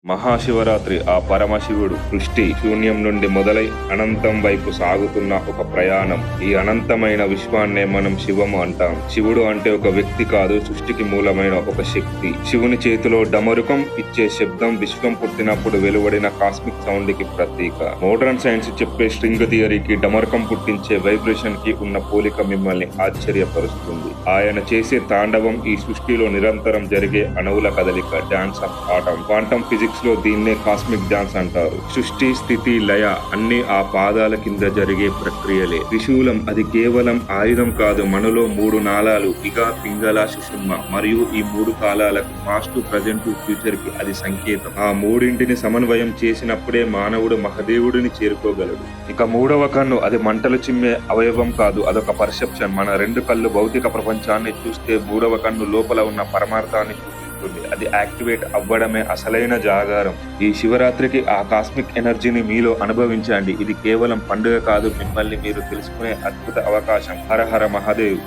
మహాశివరాత్రి ఆ పరమశివుడు సృష్టి శూన్యం నుండి మొదలై అనంతం వైపు సాగుతున్న ఒక ప్రయాణం. ఈ అనంతమైన విశ్వాన్నే మనం శివము అంటాం. శివుడు అంటే ఒక వ్యక్తి కాదు, సృష్టికి మూలమైన ఒక శక్తి. శివుని చేతిలో డమరుకం ఇచ్చే శబ్దం విశ్వం పుట్టినప్పుడు వెలువడిన కాస్మిక్ సౌండ్ కి ప్రతీక. మోడర్న్ సైన్స్ చెప్పే స్ట్రింగ్ థియరీకి డమరుకం పుట్టించే వైబ్రేషన్ కి ఉన్న పోలిక మిమ్మల్ని ఆశ్చర్యపరుస్తుంది. ఆయన చేసే తాండవం ఈ సృష్టిలో నిరంతరం జరిగే అణువుల కదలిక, dance of atom. Quantum physics లో దీన్నే కాస్మిక్ డాన్స్ అంటారు. సృష్టి, స్థితి, లయ అన్ని ఆ పాదాల కింద జరిగే ప్రక్రియలే. త్రిశూలం అది కేవలం ఆయుధం కాదు, మనలో 3 నాళాలు ఇగ, పింగళ, సుషుమ్న మరియు ఈ 3 కాలాలకు పాస్ట్, ప్రజెంట్, ఫ్యూచర్ కి అది సంకేతం. ఆ మూడింటిని సమన్వయం చేసినప్పుడే మానవుడు మహదేవుడిని చేరుకోగలడు. ఇక 3వ కన్ను అది మంటలు చిమ్మే అవయవం కాదు, అదొక పర్సెప్షన్. మన 2 కళ్ళు భౌతిక ప్రపంచాన్ని చూస్తే 3వ కన్ను లోపల ఉన్న పరమార్థాన్ని అది యాక్టివేట్ అవ్వడమే అసలైన జాగారం. ఈ శివరాత్రికి ఆ కాస్మిక్ ఎనర్జీని మీలో అనుభవించండి. ఇది కేవలం పండుగ కాదు, మిమ్మల్ని మీరు తెలుసుకునే అద్భుత అవకాశం. హర హర మహాదేవ్.